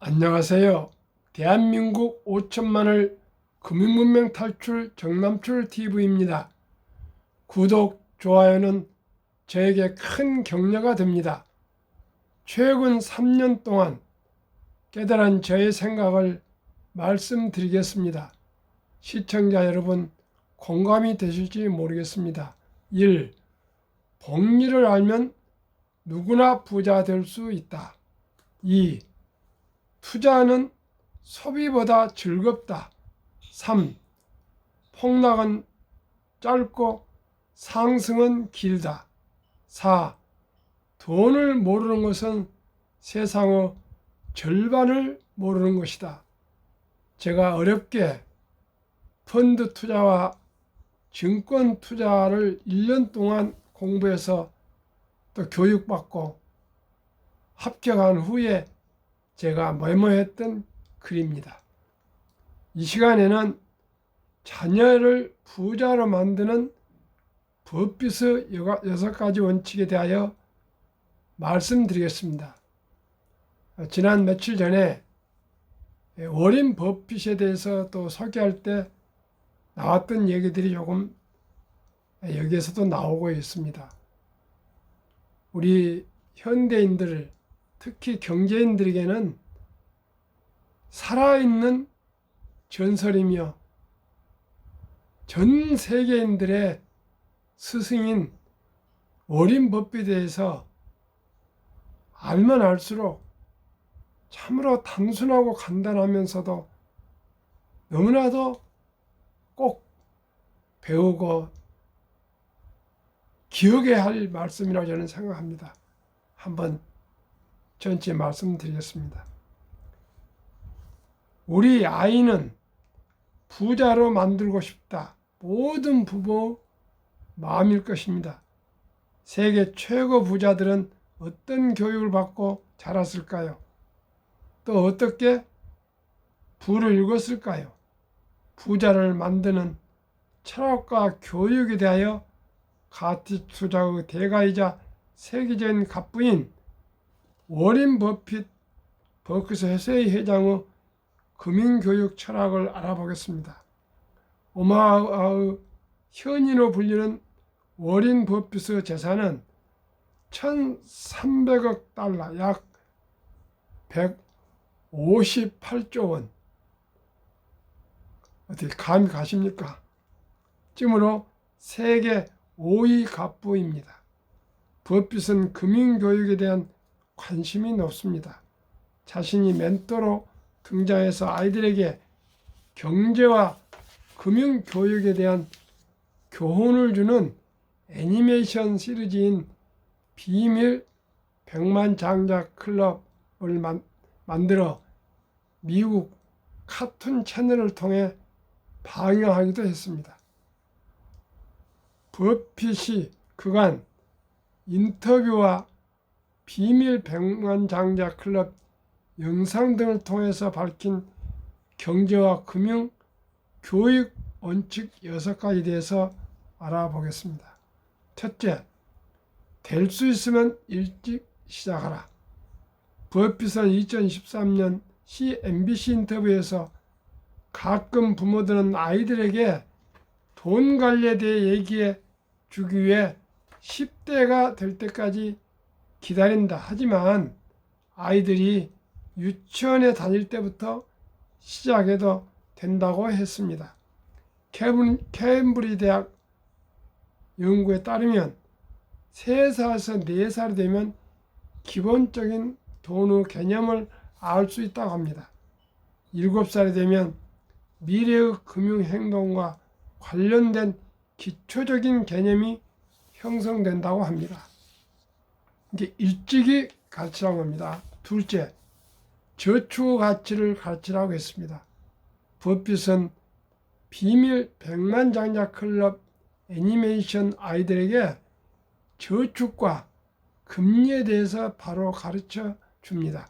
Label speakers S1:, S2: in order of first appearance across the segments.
S1: 안녕하세요. 대한민국 5천만을 금융문명 탈출 정남출 TV입니다. 구독, 좋아요는 저에게 큰 격려가 됩니다. 최근 3년 동안 깨달은 저의 생각을 말씀드리겠습니다. 시청자 여러분, 공감이 되실지 모르겠습니다. 1. 복리를 알면 누구나 부자 될 수 있다. 2. 투자는 소비보다 즐겁다. 3. 폭락은 짧고 상승은 길다. 4. 돈을 모르는 것은 세상의 절반을 모르는 것이다. 제가 어렵게 펀드 투자와 증권 투자를 1년 동안 공부해서 또 교육받고 합격한 후에 제가 메모했던 글입니다. 이 시간에는 자녀를 부자로 만드는 버핏의 6가지 원칙에 대하여 말씀드리겠습니다. 지난 며칠 전에 워렌 버핏에 대해서 또 소개할 때 나왔던 얘기들이 조금 여기에서도 나오고 있습니다. 우리 현대인들, 특히 경제인들에게는 살아있는 전설이며 전 세계인들의 스승인 워렌 버핏에 대해서 알면 알수록 참으로 단순하고 간단하면서도 너무나도 꼭 배우고 기억해야 할 말씀이라고 저는 생각합니다. 한번 전체 말씀드리겠습니다. 우리 아이는 부자로 만들고 싶다. 모든 부모 마음일 것입니다. 세계 최고 부자들은 어떤 교육을 받고 자랐을까요? 또 어떻게 부를 읽었을까요? 부자를 만드는 철학과 교육에 대하여 가치 투자의 대가이자 세계적인 갑부인 워렌 버핏 버크셔 해서웨이 회장의 금융교육 철학을 알아보겠습니다. 오마하의 현인으로 불리는 워렌 버핏의 재산은 1,300억 달러, 약 158조 원. 어떻게 감이 가십니까? 쯤으로 세계 5위 갑부입니다. 버핏은 금융교육에 대한 관심이 높습니다. 자신이 멘토로 등장해서 아이들에게 경제와 금융교육에 대한 교훈을 주는 애니메이션 시리즈인 비밀 백만장자 클럽을 만들어 미국 카툰 채널을 통해 방영하기도 했습니다. 버핏이 그간 인터뷰와 비밀 백만장자 클럽 영상 등을 통해서 밝힌 경제와 금융, 교육 원칙 6가지에 대해서 알아보겠습니다. 첫째, 될 수 있으면 일찍 시작하라. 버핏은 2013년 CNBC 인터뷰에서 가끔 부모들은 아이들에게 돈 관리에 대해 얘기해 주기 위해 10대가 될 때까지 기다린다. 하지만 아이들이 유치원에 다닐 때부터 시작해도 된다고 했습니다. 케임브리지 대학 연구에 따르면 3살에서 4살이 되면 기본적인 돈의 개념을 알 수 있다고 합니다. 7살이 되면 미래의 금융행동과 관련된 기초적인 개념이 형성된다고 합니다. 이게 일찍이 가르치라고 합니다. 둘째, 저축 가치를 가르치라고 했습니다. 버핏은 비밀 백만장자 클럽 애니메이션 아이들에게 저축과 금리에 대해서 바로 가르쳐 줍니다.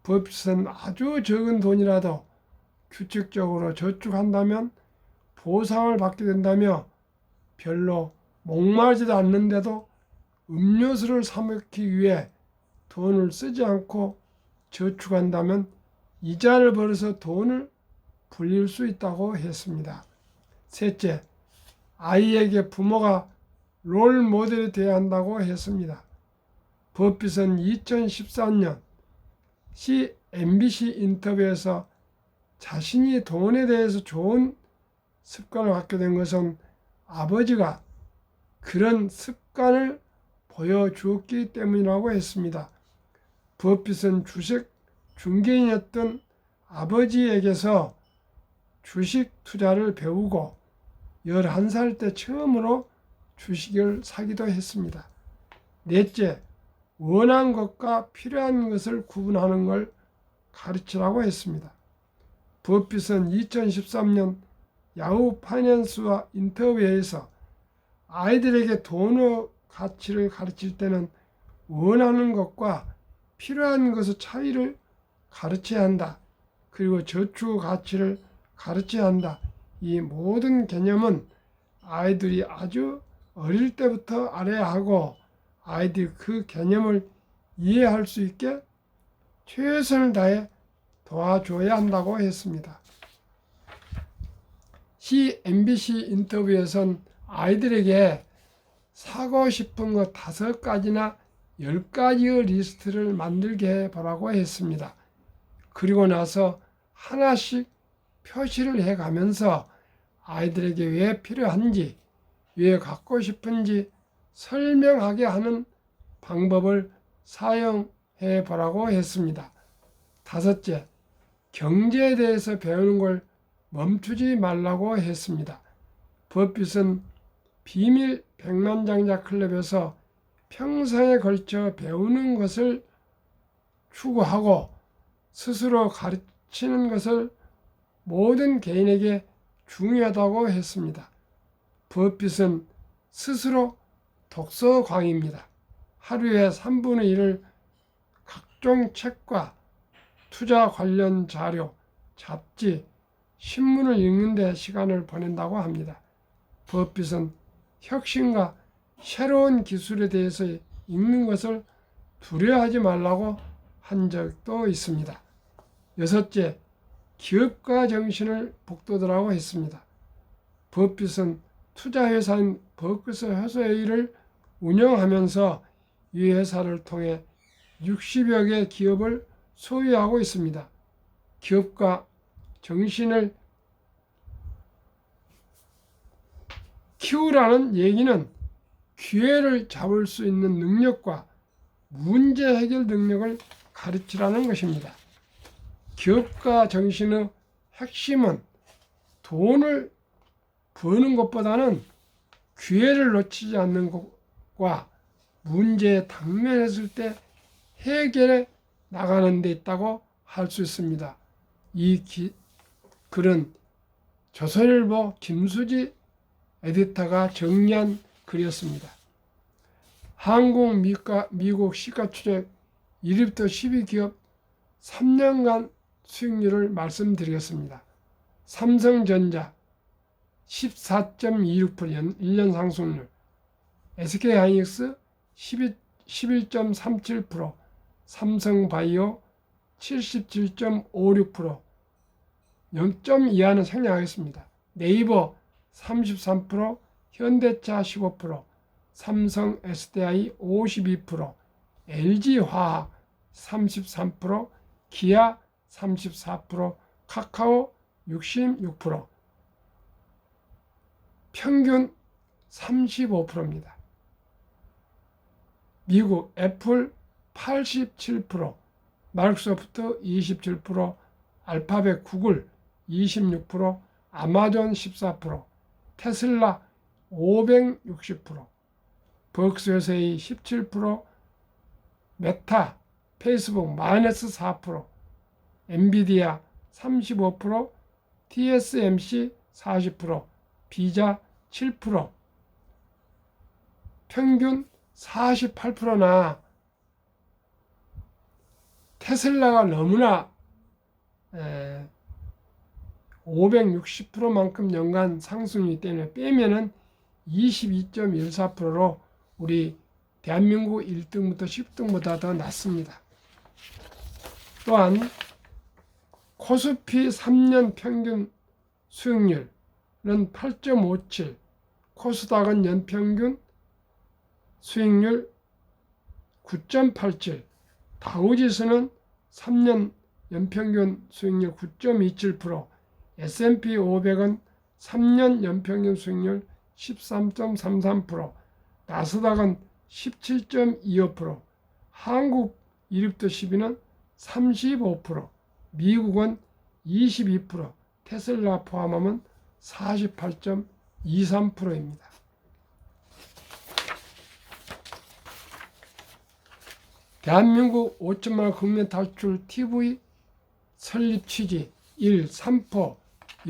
S1: 버핏은 아주 적은 돈이라도 규칙적으로 저축한다면 보상을 받게 된다며 별로 목마르지도 않는데도 음료수를 사 먹기 위해 돈을 쓰지 않고 저축한다면 이자를 벌어서 돈을 불릴 수 있다고 했습니다. 셋째, 아이에게 부모가 롤 모델이 되어야 한다고 했습니다. 버핏은 2013년 MBC 인터뷰에서 자신이 돈에 대해서 좋은 습관을 갖게 된 것은 아버지가 그런 습관을 보여주었기 때문이라고 했습니다. 버핏은 주식 중개인이었던 아버지에게서 주식 투자를 배우고 11살 때 처음으로 주식을 사기도 했습니다. 넷째, 원하는 것과 필요한 것을 구분하는 걸 가르치라고 했습니다. 버핏은 2013년 야후 파이낸스와 인터뷰에서 아이들에게 돈의 가치를 가르칠 때는 원하는 것과 필요한 것의 차이를 가르쳐야 한다. 그리고 저축 가치를 가르쳐야 한다. 이 모든 개념은 아이들이 아주 어릴 때부터 알아야 하고 아이들이 그 개념을 이해할 수 있게 최선을 다해 도와줘야 한다고 했습니다. MBC 인터뷰에선 아이들에게 사고 싶은 것 5가지나 10가지의 리스트를 만들게 해보라고 했습니다. 그리고 나서 하나씩 표시를 해가면서 아이들에게 왜 필요한지, 왜 갖고 싶은지 설명하게 하는 방법을 사용해 보라고 했습니다. 5째, 경제에 대해서 배우는 걸 멈추지 말라고 했습니다. 버핏은 비밀 백만장자 클럽에서 평생에 걸쳐 배우는 것을 추구하고 스스로 가르치는 것을 모든 개인에게 중요하다고 했습니다. 버핏은 스스로 독서광입니다. 하루에 3분의 1을 각종 책과 투자 관련 자료, 잡지, 신문을 읽는 데 시간을 보낸다고 합니다. 버핏은 혁신과 새로운 기술에 대해서 읽는 것을 두려워하지 말라고 한 적도 있습니다. 6째, 기업가 정신을 북돋으라고 했습니다. 버핏은 투자회사인 버크셔 해서웨이를 운영하면서 이 회사를 통해 60여 개 기업을 소유하고 있습니다. 기업가 정신을 키우라는 얘기는 기회를 잡을 수 있는 능력과 문제 해결 능력을 가르치라는 것입니다. 기업가 정신의 핵심은 돈을 버는 것보다는 기회를 놓치지 않는 것과 문제에 당면했을 때 해결해 나가는 데 있다고 할 수 있습니다. 이 글은 조선일보 김수지 에디터가 정리한 글이었습니다. 한국 미국 시가추적 1위부터 12기업 3년간 수익률을 말씀드리겠습니다. 삼성전자 14.26% 1년 상승률, SK하이닉스 11.37%, 삼성바이오 77.56%, 0.2하는 생략하겠습니다. 네이버 33%, 현대차 15%, 삼성 SDI 52%, LG화학 33%, 기아 34%, 카카오 66%, 평균 35%입니다. 미국 애플 87%, 마이크로소프트 27%, 알파벳 구글 26%, 아마존 14%, 테슬라 560%, 버크셔세이 17%, 메타, 페이스북 마이너스 4%, 엔비디아 35%, TSMC 40%, 비자 7%, 평균 48%나 테슬라가 너무나 560%만큼 연간 상승이기 때문에 빼면은 22.14%로 우리 대한민국 1등부터 10등보다 더 낮습니다. 또한 코스피 3년 평균 수익률은 8.57, 코스닥은 연평균 수익률 9.87, 다우지수는 3년 연평균 수익률 9.27%, S&P 500은 3년 연평균 수익률 13.33%, 나스닥은 17.25%, 한국 1위부터 10위는 35%, 미국은 22%, 테슬라 포함하면 48.23%입니다. 대한민국 5천만원 국민 탈출 TV 설립 취지 1. 3포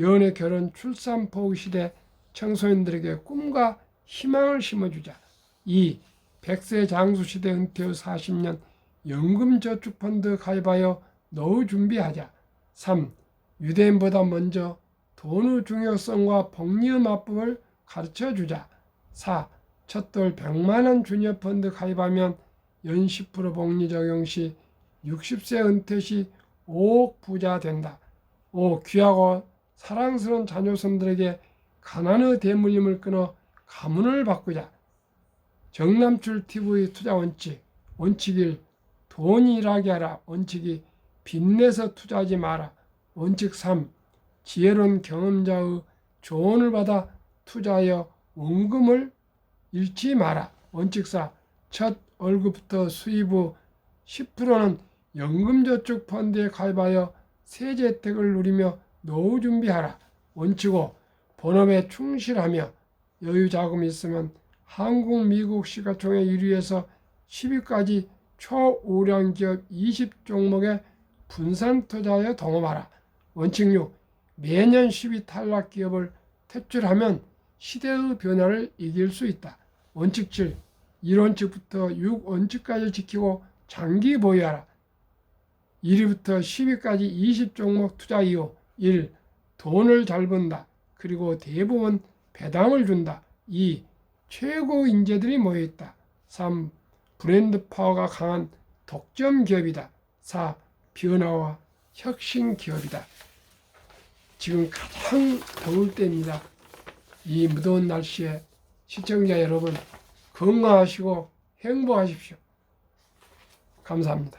S1: 연애 결혼 출산 포기 시대 청소년들에게 꿈과 희망을 심어주자. 2. 100세 장수 시대 은퇴 후 40년 연금저축펀드 가입하여 노후 준비하자. 3. 유대인보다 먼저 돈의 중요성과 복리의 맞법을 가르쳐주자. 4. 첫돌 100만원 주니어펀드 가입하면 연 10% 복리 적용 시 60세 은퇴 시 5억 부자 된다. 5. 귀하고 사랑스러운 자녀손들에게 가난의 대물림을 끊어 가문을 바꾸자. 정남출 TV 투자 원칙. 원칙 1. 돈이 일하게 하라. 원칙 2. 빚내서 투자하지 마라. 원칙 3. 지혜로운 경험자의 조언을 받아 투자하여 원금을 잃지 마라. 원칙 4. 첫 월급부터 수입 후 10%는 연금저축펀드에 가입하여 세제 혜택을 누리며 노후 준비하라. 원칙 5. 본업에 충실하며 여유 자금이 있으면 한국, 미국 시가총액 1위에서 10위까지 초우량 기업 20종목에 분산 투자하여 동업하라. 원칙 6. 매년 10위 탈락 기업을 퇴출하면 시대의 변화를 이길 수 있다. 원칙 7. 1원칙부터 6원칙까지 지키고 장기 보유하라. 1위부터 10위까지 20종목 투자 이후 1. 돈을 잘 번다. 그리고 대부분 배당을 준다. 2. 최고 인재들이 모여있다. 3. 브랜드 파워가 강한 독점 기업이다. 4. 변화와 혁신 기업이다. 지금 가장 더울 때입니다. 이 무더운 날씨에 시청자 여러분 건강하시고 행복하십시오. 감사합니다.